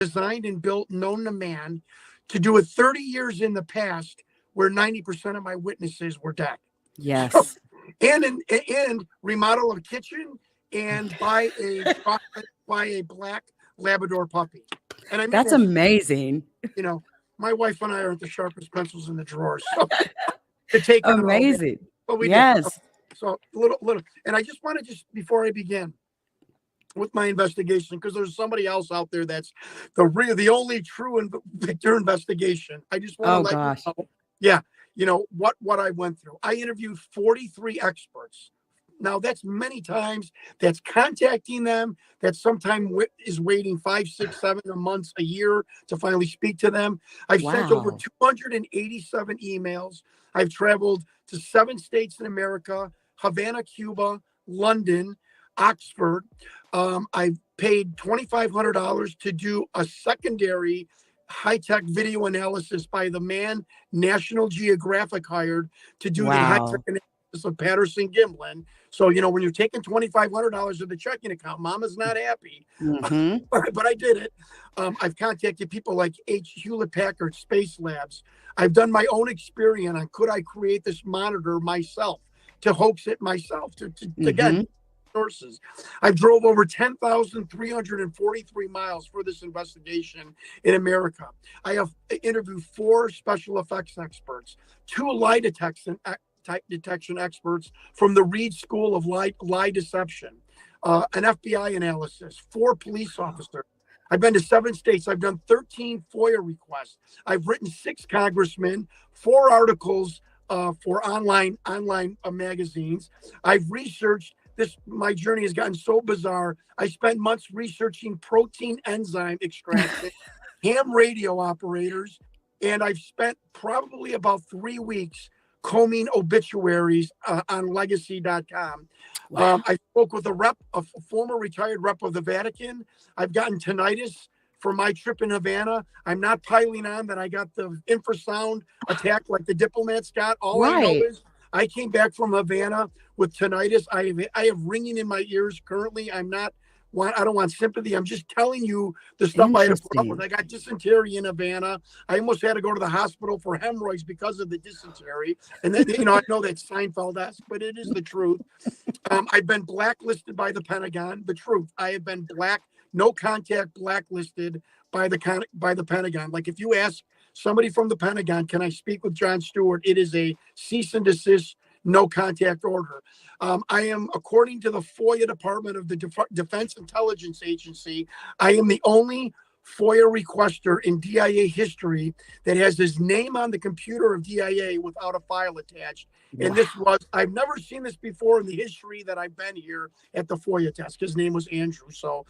designed and built known to man to do it 30 years in the past where 90% of my witnesses were dead. So, Yes. and remodel a kitchen and buy a black Labrador puppy. And I mean, That's amazing. you know, my wife and I aren't the sharpest pencils in the drawers. So to take it all back. Amazing. But we did. Yes. So little, and I just want to before I begin with my investigation, because there's somebody else out there that's the only true Victor investigation. I just want to let you know. Yeah. You know what I went through. I interviewed 43 experts. Now that's many times. That's contacting them. That sometimes is waiting 5, 6, 7 months, a year to finally speak to them. I've sent over 287 emails. I've traveled to 7 states in America: Havana, Cuba, London, Oxford. I've paid $2,500 to do a secondary high-tech video analysis by the man National Geographic hired to do the high-tech analysis of Patterson-Gimlin. So, when you're taking $2,500 of the checking account, mama's not happy. Mm-hmm. But I did it. I've contacted people like Hewlett-Packard Space Labs. I've done my own experiment on could I create this monitor myself, to hoax it myself, to get sources. I drove over 10,343 miles for this investigation in America. I have interviewed 4 special effects experts, 2 lie detection experts from the Reed School of Lie Deception, an FBI analysis, 4 police officers. I've been to 7 states. I've done 13 FOIA requests. I've written 6 congressmen, 4 articles for online magazines. I've researched this. My journey has gotten so bizarre. I spent months researching protein enzyme extraction, ham radio operators, and I've spent probably about 3 weeks combing obituaries on legacy.com. Wow. I spoke with a former retired rep of the Vatican. I've gotten tinnitus for my trip in Havana. I'm not piling on that I got the infrasound attack like the diplomats got. All I know is I came back from Havana with tinnitus. I have ringing in my ears currently. I don't want sympathy. I'm just telling you the stuff I had to put up with. I got dysentery in Havana. I almost had to go to the hospital for hemorrhoids because of the dysentery. And then, I know that's Seinfeld-esque, but it is the truth. I've been blacklisted by the Pentagon. The truth. I have been no contact blacklisted by the Pentagon. Like if you ask somebody from the Pentagon, can I speak with Jon Stewart? It is a cease and desist, no contact order. I am, according to the FOIA department of the Defense Intelligence Agency, I am the only FOIA requester in DIA history that has his name on the computer of DIA without a file attached. Wow. And I've never seen this before in the history that I've been here at the FOIA desk. His name was Andrew. So,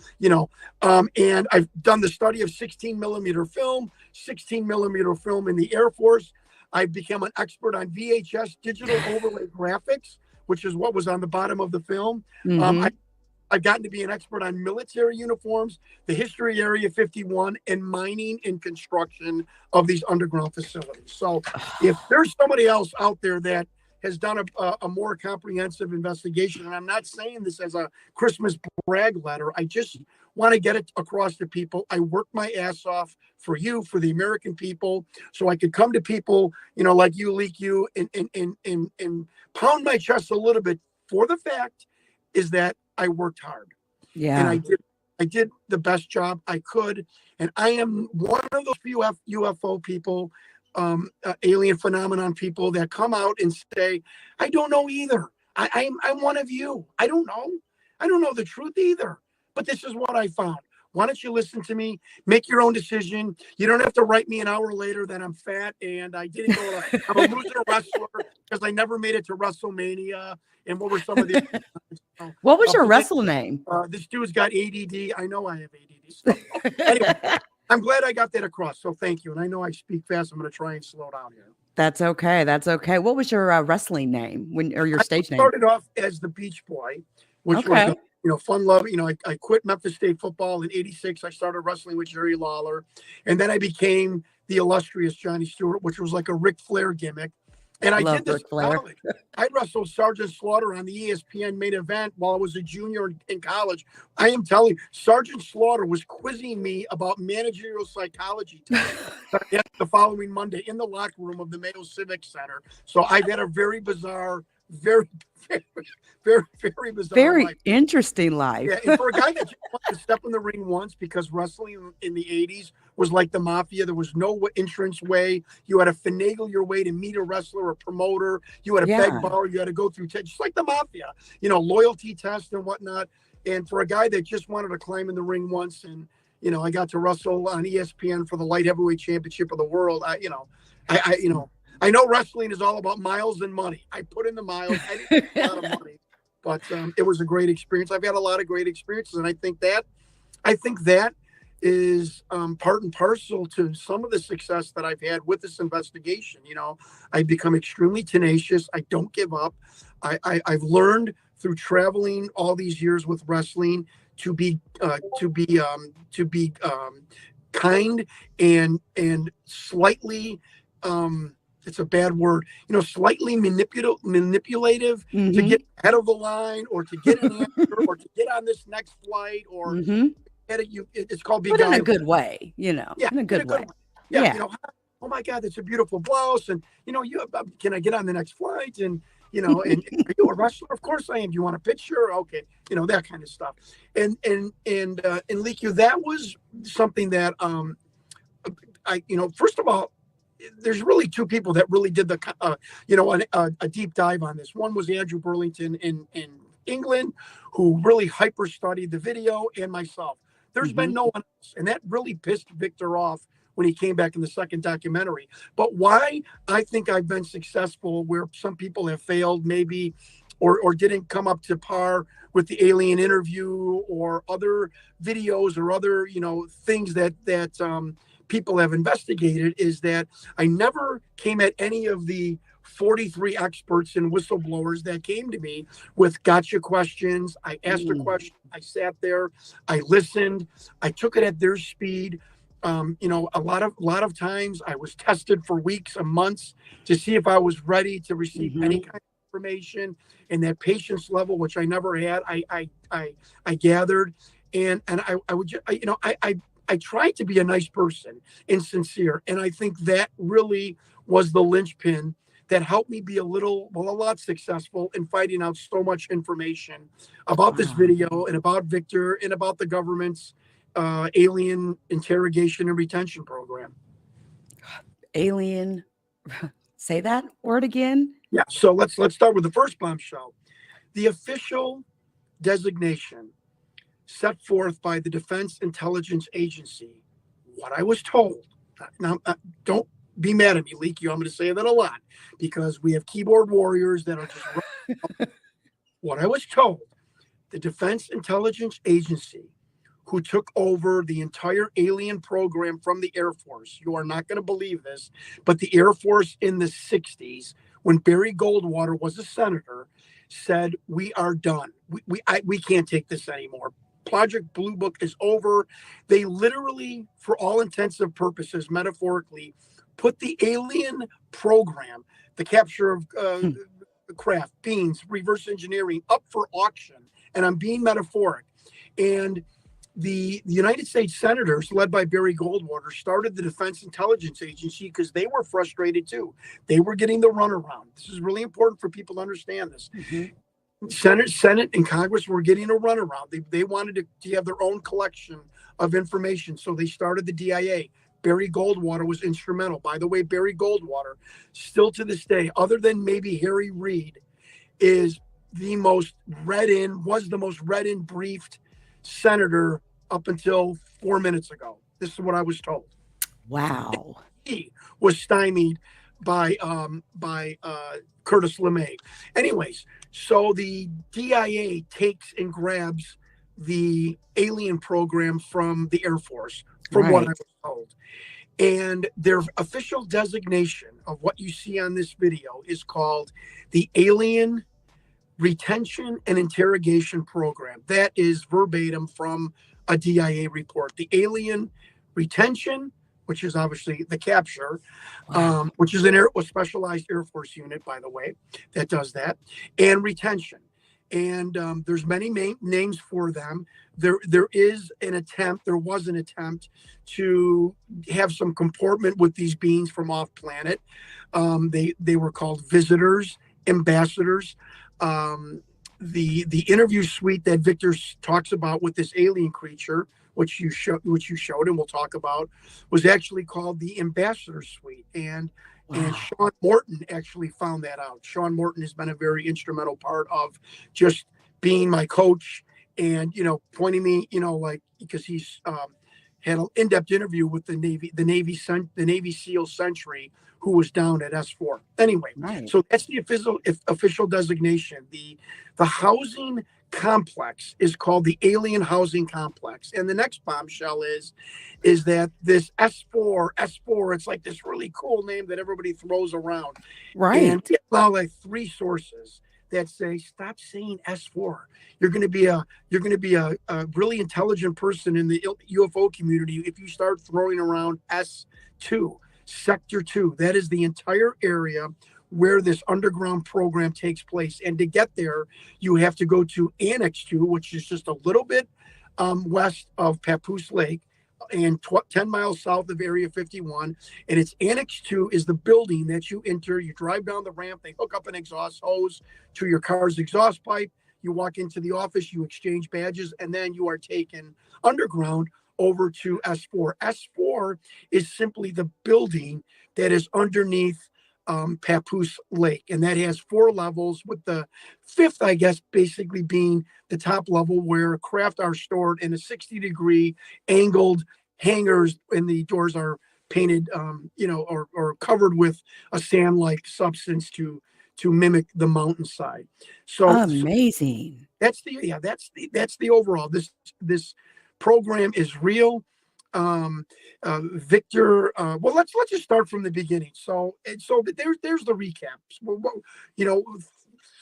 and I've done the study of 16 millimeter film in the Air Force. I've become an expert on VHS digital overlay graphics, which is what was on the bottom of the film. Mm-hmm. I've gotten to be an expert on military uniforms, the history of Area 51, and mining and construction of these underground facilities. So if there's somebody else out there that has done a more comprehensive investigation, and I'm not saying this as a Christmas brag letter, I just want to get it across to people. I work my ass off for you, for the American people, so I could come to people, like you, and pound my chest a little bit for the fact is that I worked hard. Yeah. And I did the best job I could. And I am one of those few UFO people, alien phenomenon people that come out and say, I don't know either. I'm one of you. I don't know the truth either. But this is what I found. Why don't you listen to me? Make your own decision. You don't have to write me an hour later that I'm fat and I didn't go. I'm a loser wrestler because I never made it to WrestleMania. And what were some of the? What was your wrestler name? This dude's got ADD. I know I have ADD. So, anyway, I'm glad I got that across. So thank you. And I know I speak fast. I'm going to try and slow down here. That's okay. What was your wrestling name or your stage name? I started off as the Beach Boy, which was fun love. I quit Memphis State football in '86. I started wrestling with Jerry Lawler, and then I became the illustrious Johnny Stewart, which was like a Ric Flair gimmick. And I Love did this Ric in Flair. college. I wrestled Sergeant Slaughter on the ESPN main event while I was a junior in college. I am telling you, Sergeant Slaughter was quizzing me about managerial psychology the following Monday in the locker room of the Mayo Civic Center. So I've had a very bizarre, very, very bizarre Very life. interesting life. Yeah, and for a guy that just wanted to step in the ring once, because wrestling in the 80s was like the mafia. There was no entrance way. You had to finagle your way to meet a wrestler or promoter. You had to beg, Yeah. borrow. You had to go through, just like the mafia, loyalty test and whatnot. And for a guy that just wanted to climb in the ring once, and, I got to wrestle on ESPN for the light heavyweight championship of the world. I know wrestling is all about miles and money. I put in the miles. I didn't get a lot of money. But it was a great experience. I've had a lot of great experiences, and I think that is part and parcel to some of the success that I've had with this investigation. I've become extremely tenacious. I don't give up. I've learned through traveling all these years with wrestling to be kind and slightly. It's a bad word, slightly manipulative to get ahead of the line, or to get an answer, or to get on this next flight, or get it. It's called being, but in a good way, yeah, in a good way. Yeah. Oh my God, that's a beautiful blouse, and can I get on the next flight? And and are you a wrestler? Of course I am. Do you want a picture? Okay, that kind of stuff. And Leakyu, that was something that first of all, there's really two people that really did a deep dive on this. One was Andrew Burlington in England, who really hyper studied the video, and myself. There's been no one else, and that really pissed Victor off when he came back in the second documentary. But why I think I've been successful where some people have failed, maybe, or didn't come up to par with the alien interview or other videos or other things that people have investigated, is that I never came at any of the 43 experts and whistleblowers that came to me with gotcha questions. I asked a question. I sat there. I listened. I took it at their speed. A lot of times I was tested for weeks and months to see if I was ready to receive any kind of information, and that patience level, which I never had, I gathered, and I would just, I tried to be a nice person and sincere. And I think that really was the linchpin that helped me be a lot successful in finding out so much information about this video and about Victor and about the government's alien interrogation and retention program. Alien, say that word again? Yeah. So let's start with the first bombshell. The official designation set forth by the Defense Intelligence Agency, what I was told. Now, don't be mad at me, Leakyu. I'm going to say that a lot because we have keyboard warriors that are just what I was told. The Defense Intelligence Agency, who took over the entire alien program from the Air Force. You are not going to believe this, but the Air Force in the 60s, when Barry Goldwater was a senator, said, we are done. We can't take this anymore. Project Blue Book is over. They literally, for all intensive purposes, metaphorically, put the alien program, the capture of craft, beings, reverse engineering, up for auction. And I'm being metaphoric. And the United States senators, led by Barry Goldwater, started the Defense Intelligence Agency because they were frustrated too. They were getting the runaround. This is really important for people to understand this. Senate and Congress were getting a runaround. They wanted to have their own collection of information, so they started the DIA. Barry Goldwater was instrumental. By the way, Barry Goldwater, still to this day, other than maybe Harry Reid, is the most read-in briefed senator up until 4 minutes ago. This is what I was told. Wow. He was stymied by Curtis LeMay. Anyways, so the DIA takes and grabs the alien program from the Air Force, from what I was told. And their official designation of what you see on this video is called the Alien Retention and Interrogation Program. That is verbatim from a DIA report. The Alien Retention, which is obviously the capture, Wow. which is a specialized Air Force unit, by the way, that does that, and retention. And there's many names for them. There was an attempt to have some comportment with these beings from off planet. They were called visitors, ambassadors. The interview suite that Victor talks about with this alien creature, which you showed, and we'll talk about, was actually called the Ambassador Suite. And Wow. Sean Morton actually found that out. Sean Morton has been a very instrumental part of just being my coach and, pointing me, like, because he's had an in-depth interview with the Navy SEAL Sentry who was down at S4. Anyway, Right. so that's the official designation. The housing complex is called the Alien Housing Complex. And the next bombshell is that this S4, it's like this really cool name that everybody throws around. And Right. we allow like 3 sources that say, stop saying S4. You're going to be a really intelligent person in the UFO community if you start throwing around S2, Sector 2. That is the entire area where this underground program takes place. And to get there, you have to go to Annex 2, which is just a little bit west of Papoose Lake and 10 miles south of Area 51. And it's Annex 2 is the building that you enter. You drive down the ramp. They hook up an exhaust hose to your car's exhaust pipe. You walk into the office, you exchange badges, and then you are taken underground over to S4. S4 is simply the building that is underneath Papoose Lake, and that has 4 levels, with the 5th, I guess, basically being the top level where craft are stored in a 60-degree angled hangars, and the doors are painted, or covered with a sand-like substance to mimic the mountainside. So Amazing. that's the overall. This program is real. Victor, well, let's just start from the beginning. So there's the recaps. You know,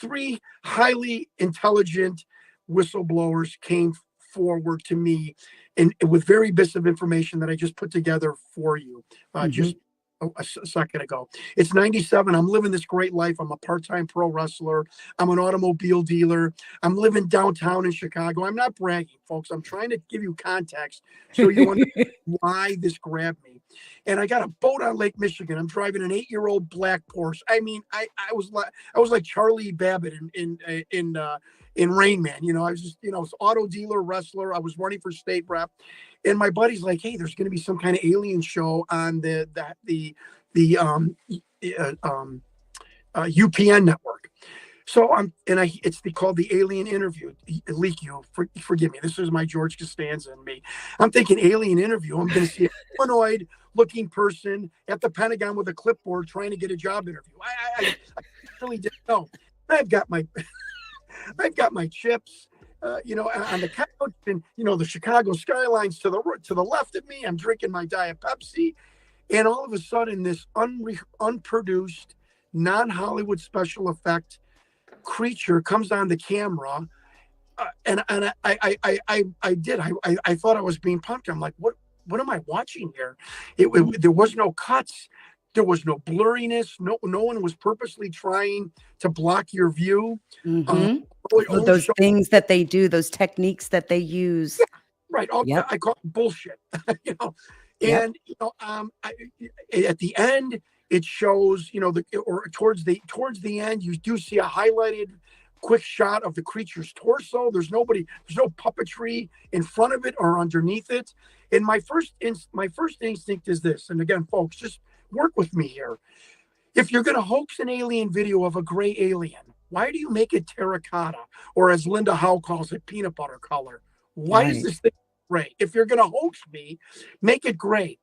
3 highly intelligent whistleblowers came forward to me and with very bits of information that I just put together for you. Hmm. Just a second ago. It's 97. I'm living this great life. I'm a part-time pro wrestler. I'm an automobile dealer. I'm living downtown in Chicago. I'm not bragging, folks. I'm trying to give you context so you understand why this grabbed me. And I got a boat on Lake Michigan. I'm driving an 8-year-old black Porsche. I mean, I was like Charlie Babbitt in Rain Man. I was just, auto dealer, wrestler. I was running for state rep. And my buddy's like, hey, there's going to be some kind of alien show on the UPN network. So it's called the Alien Interview. Forgive me. This is my George Costanza and me. I'm thinking Alien Interview. I'm going to see a humanoid looking person at the Pentagon with a clipboard trying to get a job interview. I really didn't know. I've got my chips. On the couch, and the Chicago skylines to the left of me. I'm drinking my Diet Pepsi, and all of a sudden, this unproduced, non-Hollywood special effect creature comes on the camera, and I thought I was being punked. I'm like, what am I watching here? There was no cuts. There was no blurriness. No one was purposely trying to block your view. Hmm. Only Those things that they do, those techniques that they use. Right. Yep. I call it bullshit. you know, Yep. and at the end it shows, or towards the end, you do see a highlighted quick shot of the creature's torso. There's no puppetry in front of it or underneath it. And my first instinct is this. And again, folks, just work with me here. If you're going to hoax an alien video of a gray alien, why do you make it terracotta, or as Linda Howe calls it, peanut butter color? Why is Right. this thing gray? If you're going to hoax me, make it gray.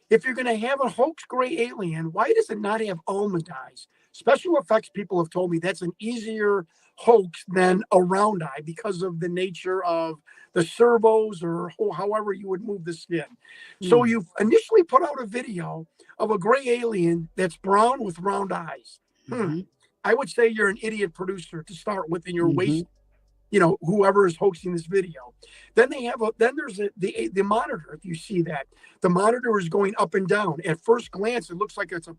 If you're going to have a hoax gray alien, why does it not have almond eyes? Special effects people have told me that's an easier hoax than a round eye because of the nature of the servos, or however you would move the skin. So Mm. you initially put out a video of a gray alien that's brown with round eyes. Mhm. I would say you're an idiot producer to start with, in your Mhm. waste. whoever is hosting this video. Then there's the monitor. If you see that, the monitor is going up and down. At first glance, it looks like it's a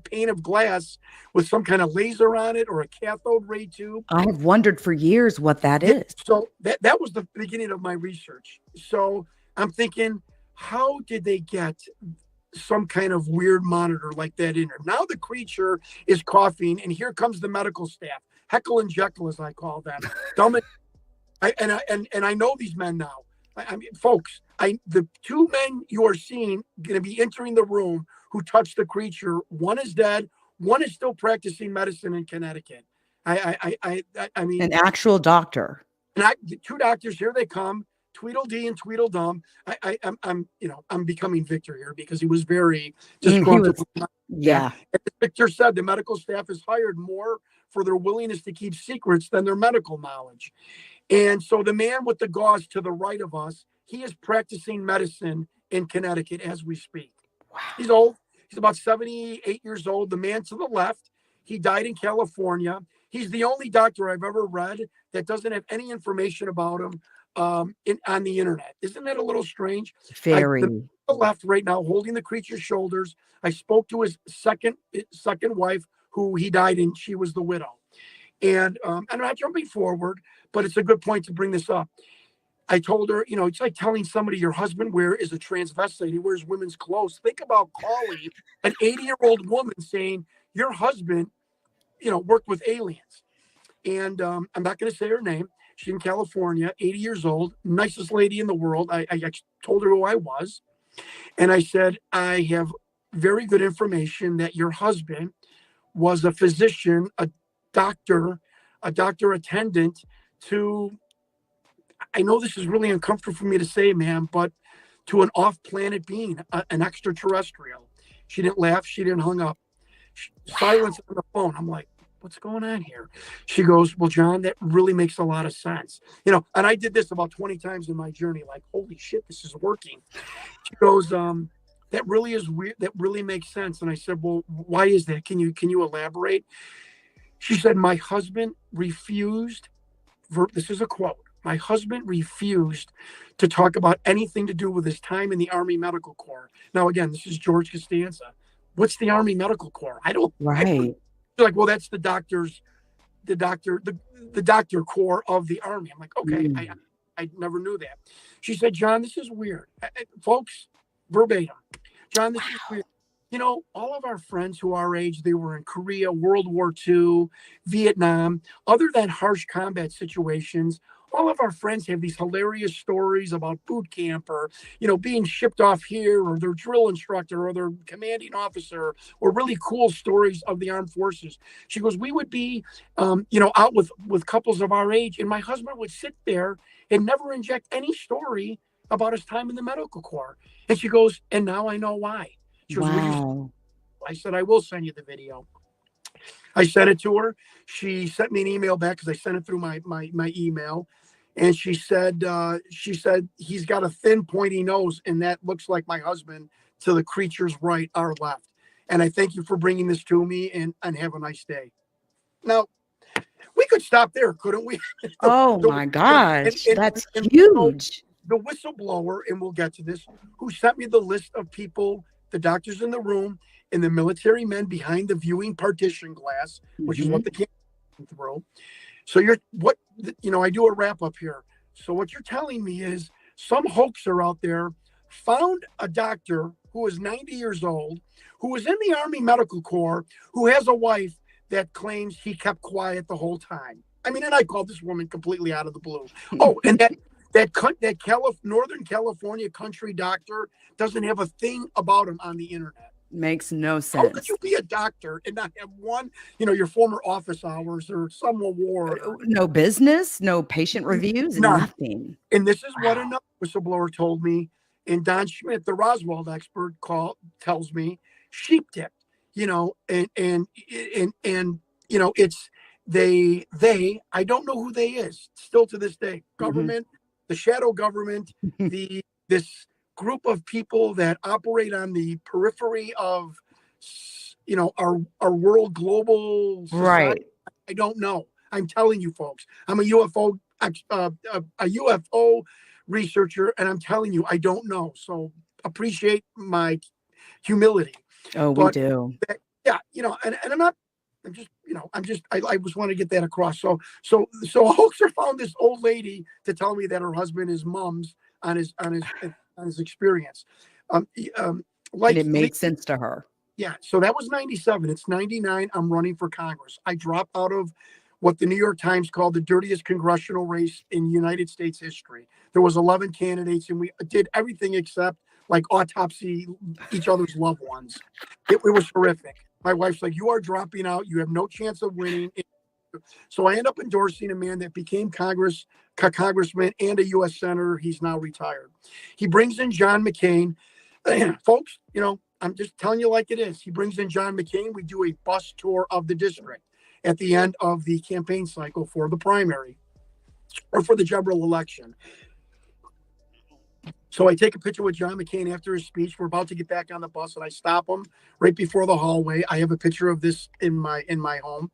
pane of glass with some kind of laser on it or a cathode ray tube. I have wondered for years what that is. So that was the beginning of my research. So I'm thinking, how did they get some kind of weird monitor like that in there? Now the creature is coughing, and here comes the medical staff. Heckle and Jekyll, as I call them. I know these men now. I mean, folks, the two men you are seeing going to be entering the room who touched the creature. One is dead. One is still practicing medicine in Connecticut. I mean, An actual doctor. And two doctors, here they come. Tweedledee and Tweedledum. I'm becoming Victor here because he was very disgruntled. Yeah. As Victor said, the medical staff is hired more for their willingness to keep secrets than their medical knowledge. And so the man with the gauze to the right of us, he is practicing medicine in Connecticut as we speak. Wow. He's old. He's about 78 years old. The man to the left, he died in California. He's the only doctor I've ever read that doesn't have any information about him on the internet. Isn't that a little strange? Very. The left right now, holding the creature's shoulders. I spoke to his second wife, who he died in. She was the widow. And I'm not jumping forward, but it's a good point to bring this up. I told her, it's like telling somebody your husband is a transvestite. He wears women's clothes. Think about calling an 80-year-old woman saying your husband, worked with aliens. And I'm not going to say her name. She's in California, 80 years old, nicest lady in the world. I told her who I was. And I said, I have very good information that your husband was a physician, a doctor attendant to, I know this is really uncomfortable for me to say, ma'am, but to an off-planet being, an extraterrestrial. She didn't laugh. She didn't hung up. Silence on the phone. I'm like, what's going on here? She goes, well, John, that really makes a lot of sense. And I did this about 20 times in my journey, like, holy shit, this is working. She goes, that really is weird. That really makes sense. And I said, well, why is that? Can you elaborate? She said, my husband refused, this is a quote, my husband refused to talk about anything to do with his time in the Army Medical Corps. Now, again, this is George Costanza. What's the Army Medical Corps? Right. She's like, well, that's the doctor corps of the Army. I'm like, okay, I never knew that. She said, John, this is weird. Folks, verbatim. John, this is weird. All of our friends who are our age, they were in Korea, World War II, Vietnam, other than harsh combat situations. All of our friends have these hilarious stories about boot camp or, being shipped off here or their drill instructor or their commanding officer or really cool stories of the armed forces. She goes, we would be, out with couples of our age. And my husband would sit there and never inject any story about his time in the medical corps. And she goes, and now I know why. She goes, wow. I said, I will send you the video. I sent it to her. She sent me an email back because I sent it through my email. And she said he's got a thin, pointy nose, and that looks like my husband to the creature's right or left. And I thank you for bringing this to me, and have a nice day. Now, we could stop there, couldn't we? My gosh, that's huge. The whistleblower, and we'll get to this, who sent me the list of people, the doctors in the room, and the military men behind the viewing partition glass, which is what the camera went through. So I do a wrap up here. So what you're telling me is some hoaxer out there found a doctor who is 90 years old, who was in the Army Medical Corps, who has a wife that claims he kept quiet the whole time. I mean, and I called this woman completely out of the blue. Oh, and that Northern California country doctor doesn't have a thing about him on the internet. Makes no sense. How could you be a doctor and not have one, your former office hours or some award? No business, no patient reviews, nothing. And this is what another whistleblower told me. And Don Schmidt, the Roswell expert, tells me sheep dipped, and it's they, I don't know who they is still to this day. Government, the shadow government, this group of people that operate on the periphery of, our world, global society. Right. I don't know. I'm telling you, folks, I'm a UFO a UFO researcher, and I'm telling you, I don't know. So appreciate my humility. Oh, we But do. yeah, and I'm not. I just want to get that across. So a hoaxer found this old lady to tell me that her husband is mums on his experience. Um, And like it made sense to her. Yeah, so that was 97. It's 99. I'm running for Congress. I dropped out of what the New York Times called the dirtiest congressional race in United States history. There was 11 candidates, and we did everything except like autopsy each other's loved ones. It was horrific. My wife's like, "You are dropping out. You have no chance of winning." So I end up endorsing a man that became congressman and a U.S. senator. He's now retired. He brings in John McCain. Folks, I'm just telling you like it is. He brings in John McCain. We do a bus tour of the district at the end of the campaign cycle for the primary or for the general election. So I take a picture with John McCain after his speech. We're about to get back on the bus, and I stop him right before the hallway. I have a picture of this in my home.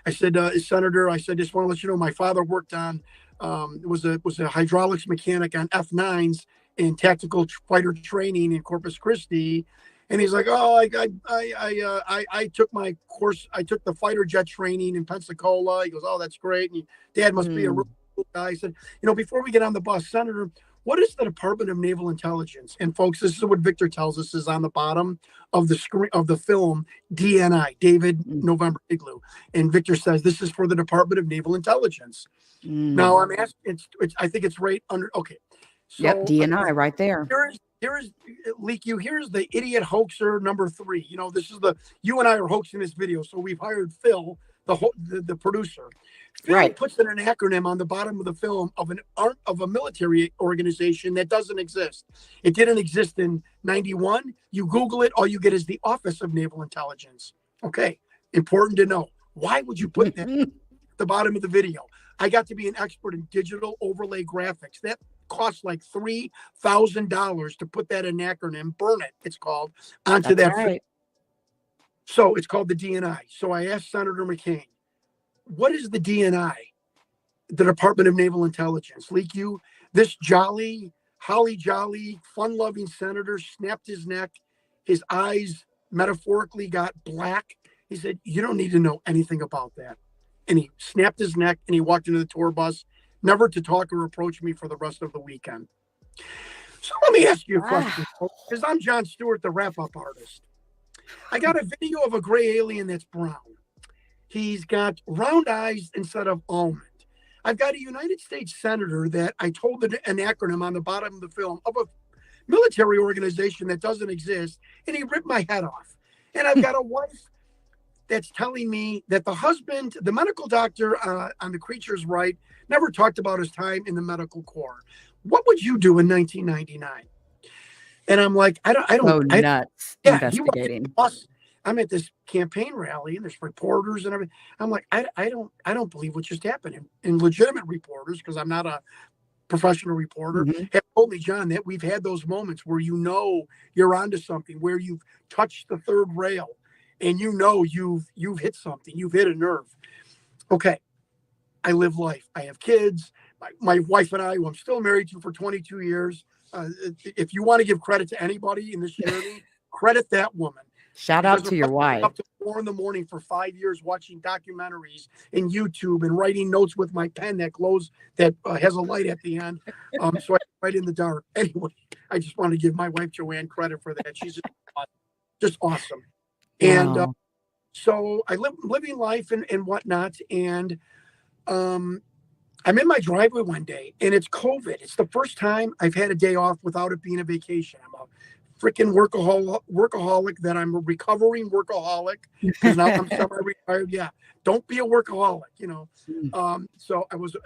I said, Senator, I just want to let you know my father worked on was a hydraulics mechanic on F9s in tactical fighter training in Corpus Christi. And he's like, "Oh, I took my course. I took the fighter jet training in Pensacola." He goes, "Oh, that's great." And Dad must be a real cool guy. I said, "Before we get on the bus, Senator, what is the Department of Naval Intelligence?" And folks, this is what Victor tells us is on the bottom of the screen of the film DNI, David November Igloo. And Victor says this is for the Department of Naval Intelligence. Now I'm asking. I think it's right under. Okay. So, yep, DNI right there. Here's Leak You. Here's the idiot hoaxer number 3. This is you and I are hoaxing this video, so we've hired Phil, the producer. Phil puts an acronym on the bottom of the film of a military organization that doesn't exist. It didn't exist in 91. You Google it, all you get is the Office of Naval Intelligence. Okay, important to know. Why would you put that at the bottom of the video? I got to be an expert in digital overlay graphics. That costs like $3,000 to put that in acronym, burn it, it's called, onto that. Right. So it's called the DNI. So I asked Senator McCain, what is the DNI? The Department of Naval Intelligence. Leak You, this holly jolly, fun-loving senator snapped his neck. His eyes metaphorically got black. He said, "You don't need to know anything about that." And he snapped his neck and he walked into the tour bus, never to talk or approach me for the rest of the weekend. So let me ask you a question, because I'm Jon Stewart, the wrap-up artist. I got a video of a gray alien that's brown. He's got round eyes instead of almond. I've got a United States senator that I told an acronym on the bottom of the film of a military organization that doesn't exist, and he ripped my head off. And I've got a wife that's telling me that the husband, the medical doctor on The Creature's Right, never talked about his time in the medical corps. What would you do in 1999? And I'm like, I don't. Nuts. Yeah, investigating. I'm at this campaign rally and there's reporters and everything. I'm like, I don't believe what just happened. And legitimate reporters, because I'm not a professional reporter, have told me, John, that we've had those moments where you're onto something, where you've touched the third rail. And you've hit something, you've hit a nerve. Okay, I live life. I have kids. My wife and I, who I'm still married to for 22 years. If you want to give credit to anybody in this journey, credit that woman. Shout out to your wife. Up to 4 a.m. for 5 years watching documentaries and YouTube and writing notes with my pen that glows, that has a light at the end. So I write in the dark. Anyway, I just want to give my wife Joanne credit for that. She's just awesome. And so I living life and whatnot. And I'm in my driveway one day and it's COVID. It's the first time I've had a day off without it being a vacation. I'm a freaking workaholic that I'm a recovering workaholic because now I'm semi-retired. Yeah. Don't be a workaholic, So I was,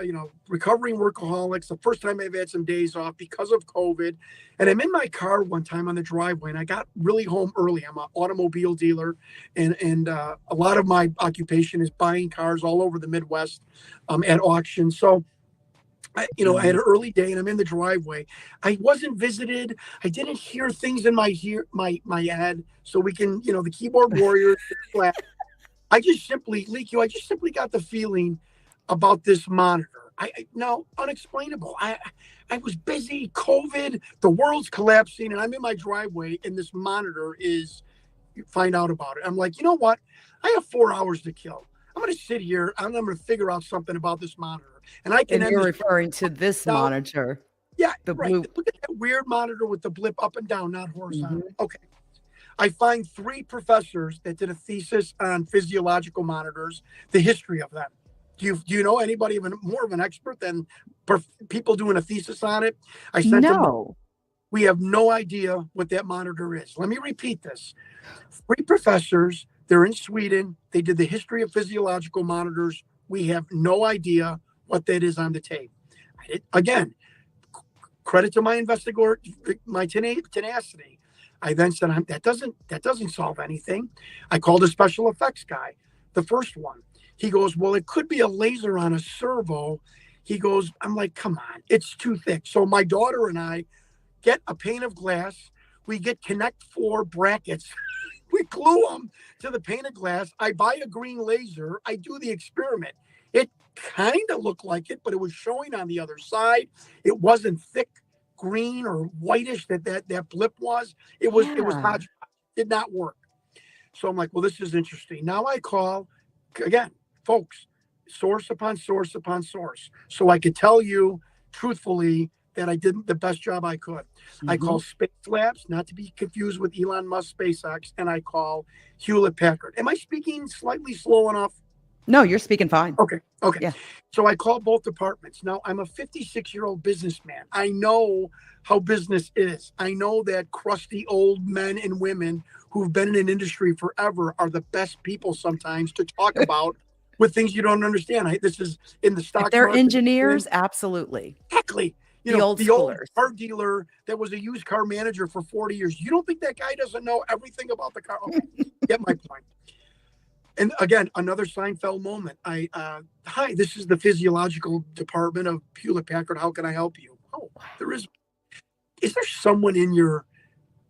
recovering workaholic. It's the first time I've had some days off because of COVID. And I'm in my car one time on the driveway and I got really home early. I'm an automobile dealer and a lot of my occupation is buying cars all over the Midwest at auctions. So I had an early day and I'm in the driveway. I wasn't visited. I didn't hear things in my head. So we can, the keyboard warriors. I just simply got the feeling about this monitor. No, unexplainable. I was busy, COVID, the world's collapsing, and I'm in my driveway, and this monitor is, you find out about it. I'm like, you know what? I have 4 hours to kill. I'm going to sit here. I'm going to figure out something about this monitor, and I can And end you're this referring to this now. monitor, Yeah, the right. blue. Look at that weird monitor with the blip up and down, not horizontal. Mhm. Okay. I find 3 professors that did a thesis on physiological monitors, the history of them. Do you know anybody even more of an expert than people doing a thesis on it? I sent them. No. We have no idea what that monitor is. Let me repeat this. 3 professors, they're in Sweden. They did the history of physiological monitors. We have no idea what that is on the tape. Again, credit to my investigator, my tenacity. I then said, that doesn't solve anything. I called a special effects guy, the first one. He goes, well, it could be a laser on a servo. He goes, I'm like, come on, it's too thick. So my daughter and I get a pane of glass. We get Connect 4 brackets. We glue them to the pane of glass. I buy a green laser. I do the experiment. It kind of looked like it, but it was showing on the other side. It wasn't thick green or whitish that blip was. It was Yeah. hodgepodge. Did not work. So I'm like, well, this is interesting. Now I call again, folks, source upon source upon source, so I could tell you truthfully that I did the best job I could. I call Mhm. Space Labs, not to be confused with Elon Musk SpaceX, and I call Hewlett Packard. Am I speaking slightly slow enough? No, you're speaking fine. Okay. Yeah. So I call both departments. Now, I'm a 56-year-old businessman. I know how business is. I know that crusty old men and women who've been in an industry forever are the best people sometimes to talk about with things you don't understand. This is in the If stock they're market. engineers, absolutely. Exactly. The old The old schoolers. car dealer that was a used car manager for 40 years. You don't think that guy doesn't know everything about the car? Okay, get my point. And again, another Seinfeld moment. Hi, this is the physiological department of Hewlett Packard. How can I help you? Oh, there is. Is there someone in your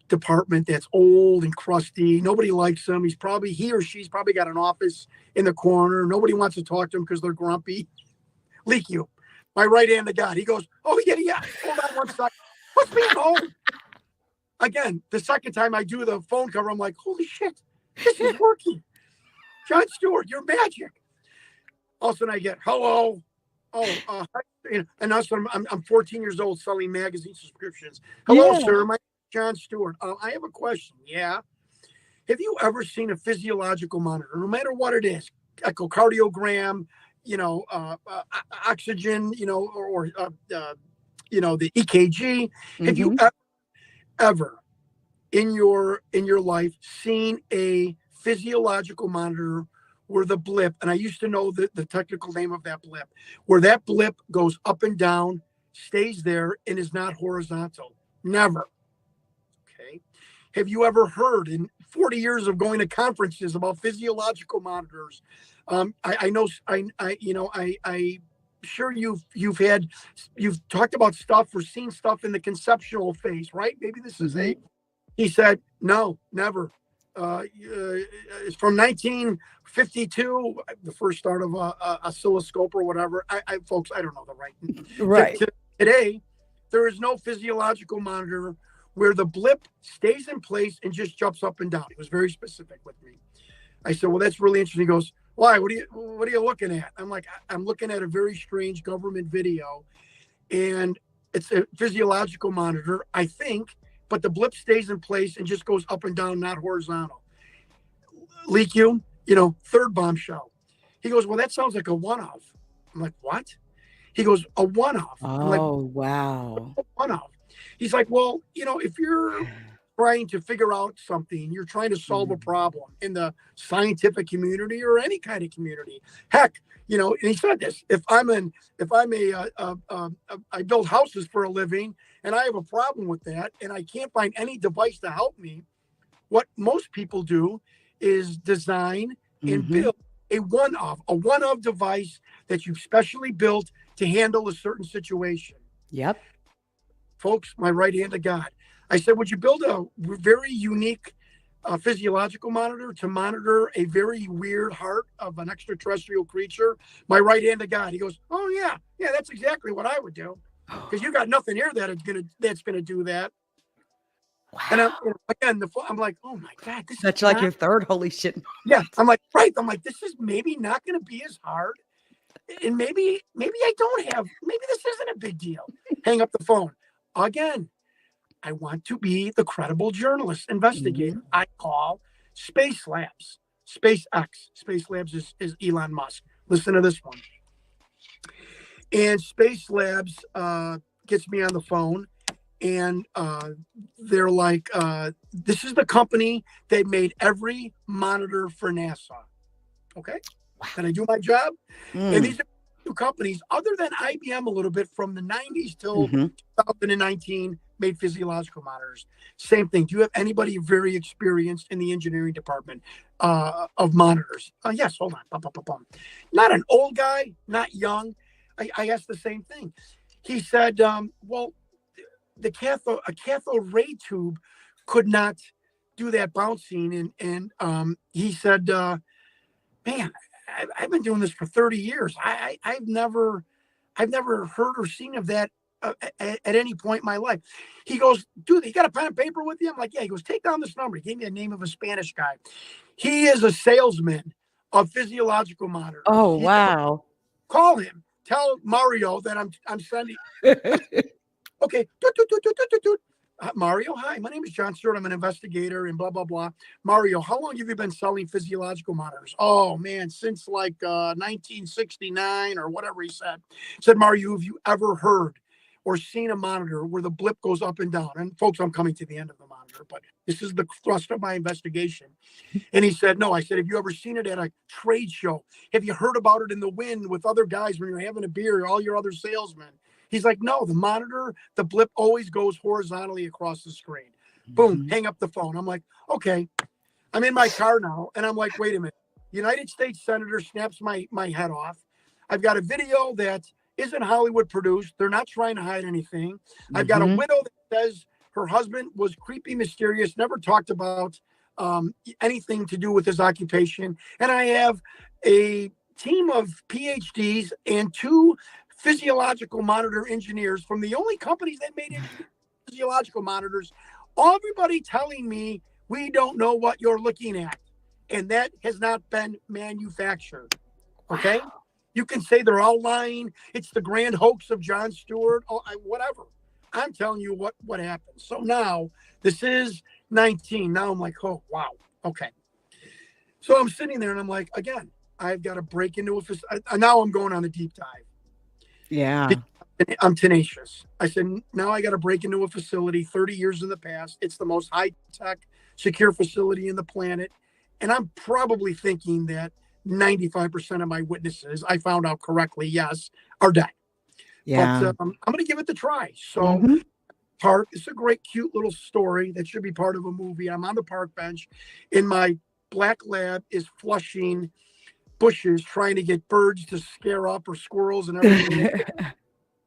department that's old and crusty? Nobody likes him. He or she's probably got an office in the corner. Nobody wants to talk to him because they're grumpy. Leak you. My right hand to God. He goes, oh, yeah. Hold on one second. What's me home? Again, the second time I do the phone cover, I'm like, holy shit, this is working. Jon Stewart, you're magic. All of a sudden I get, hello. Oh, and also I'm 14 years old selling magazine subscriptions. Hello, Yeah. sir. My name's Jon Stewart. I have a question. Yeah. Have you ever seen a physiological monitor, no matter what it is, echocardiogram, oxygen, or the EKG? Have you Mhm. ever in your life seen a physiological monitor where the blip, and I used to know the technical name of that blip, where that blip goes up and down, stays there, and is not horizontal? Never. Okay. Have you ever heard in 40 years of going to conferences about physiological monitors? I know, I sure you've talked about stuff or seen stuff in the conceptual phase, right? Maybe this is Mhm. he said, no, never. It's from 1952, the first start of a oscilloscope or whatever. Folks, I don't know the right. Right. Today, there is no physiological monitor where the blip stays in place and just jumps up and down. He was very specific with me. I said, well, that's really interesting. He goes, why? What are you looking at? I'm like, I'm looking at a very strange government video, and it's a physiological monitor, I think, but the blip stays in place and just goes up and down, not horizontal. Leak you, third bombshell. He goes, well, that sounds like a one-off. I'm like, what? He goes, a one-off. I'm like, Oh, wow. one-off. He's like, well, if you're trying to figure out something, you're trying to solve a problem in the scientific community or any kind of community. Heck, and he said this: I build houses for a living, and I have a problem with that, and I can't find any device to help me. What most people do is design and Mhm. build a one-off device that you've specially built to handle a certain situation. Yep. Folks, my right hand to God. I said, would you build a very unique a physiological monitor to monitor a very weird heart of an extraterrestrial creature. My right-handed guy, he goes, "Oh yeah, that's exactly what I would do, because you got nothing here that's gonna do that." Wow. And I'm like, "Oh my God, this That's is like not, your third holy shit. yeah." I'm like, right. I'm like, this is maybe not gonna be as hard, and maybe I don't have. Maybe this isn't a big deal. Hang up the phone again. I want to be the credible journalist investigator. Mhm. I call Space Labs, SpaceX. Space Labs is Elon Musk. Listen to this one. And Space Labs gets me on the phone, and they're like, this is the company that made every monitor for NASA. Okay. Can I do my job? And these are two companies, other than IBM a little bit, from the 90s till 2019, made physiological monitors. Same thing. Do you have anybody very experienced in the engineering department of monitors? Yes, hold on. Bum, bum, bum, bum. Not an old guy, not young. I asked the same thing. He said, well, a cathode ray tube could not do that bouncing. And he said, man, I've been doing this for 30 years. I've never heard or seen of that at any point in my life. He goes, dude, you got a pen and paper with you? I'm like, yeah. He goes, take down this number. He gave me the name of a Spanish guy. He is a salesman of physiological monitors. Oh, wow. Call him. Tell Mario that I'm sending. Okay. Mario, hi, my name is Jon Stewart. I'm an investigator and blah, blah, blah. Mario, how long have you been selling physiological monitors? Oh, man, since like 1969 or whatever he said. Said, Mario, have you ever heard or seen a monitor where the blip goes up and down? And folks, I'm coming to the end of the monitor, but this is the thrust of my investigation. And he said, no. I said, have you ever seen it at a trade show? Have you heard about it in the wind with other guys when you're having a beer, all your other salesmen? He's like, no, the monitor, the blip always goes horizontally across the screen. Boom, hang up the phone. I'm like, okay. I'm in my car now, and I'm like, wait a minute. United States Senator snaps my head off. I've got a video that isn't Hollywood produced. They're not trying to hide anything. I've got a widow that says her husband was creepy, mysterious, never talked about anything to do with his occupation. And I have a team of PhDs and two physiological monitor engineers from the only companies that made physiological monitors. Everybody telling me we don't know what you're looking at, and that has not been manufactured. Okay. Wow. You can say they're all lying. It's the grand hoax of Jon Stewart, whatever. I'm telling you what happened. So now this is 19. Now I'm like, oh, wow. Okay. So I'm sitting there and I'm like, again, I've got to break into a now I'm going on a deep dive. Yeah. I'm tenacious. I said, now I got to break into a facility 30 years in the past. It's the most high-tech, secure facility in the planet. And I'm probably thinking that 95% of my witnesses, I found out correctly, yes, are dead. Yeah. But I'm going to give it the try. So park, it's a great, cute little story that should be part of a movie. I'm on the park bench, and my black lab is flushing bushes, trying to get birds to scare up or squirrels and everything.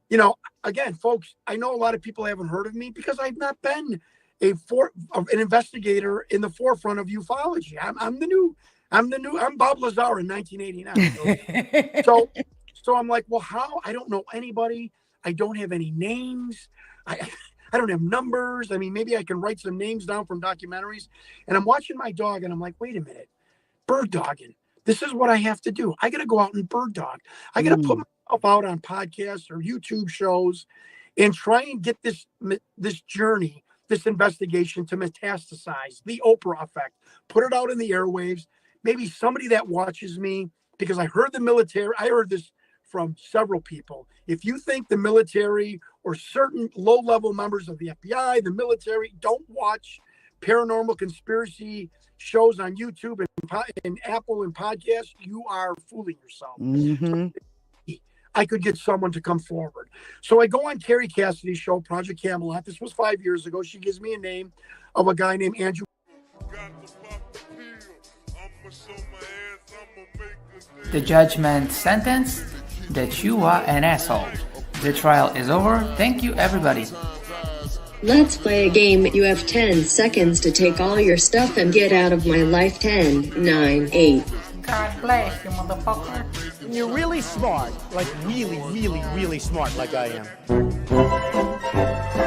You know, again, folks, I know a lot of people haven't heard of me because I've not been an investigator in the forefront of ufology. I'm Bob Lazar in 1989. So I'm like, well, how? I don't know anybody. I don't have any names. I don't have numbers. I mean, maybe I can write some names down from documentaries. And I'm watching my dog, and I'm like, wait a minute, bird dogging. This is what I have to do. I got to go out and bird dog. I got to put myself out on podcasts or YouTube shows and try and get this journey, this investigation to metastasize, the Oprah effect, put it out in the airwaves. Maybe somebody that watches me, because I heard this from several people. If you think the military or certain low-level members of the FBI, the military, don't watch paranormal conspiracy shows on YouTube and Apple and podcasts, you are fooling yourself. I could get someone to come forward. So I go on Carrie Cassidy's show, Project Camelot. This was 5 years ago. She gives me a name of a guy named Andrew. The judgment sentence that you are an asshole. The trial is over. Thank you, everybody. Let's play a game. You have 10 seconds to take all your stuff and get out of my life. 10, 9, 8. God bless you, motherfucker. You're really smart, like really, really, really smart like I am.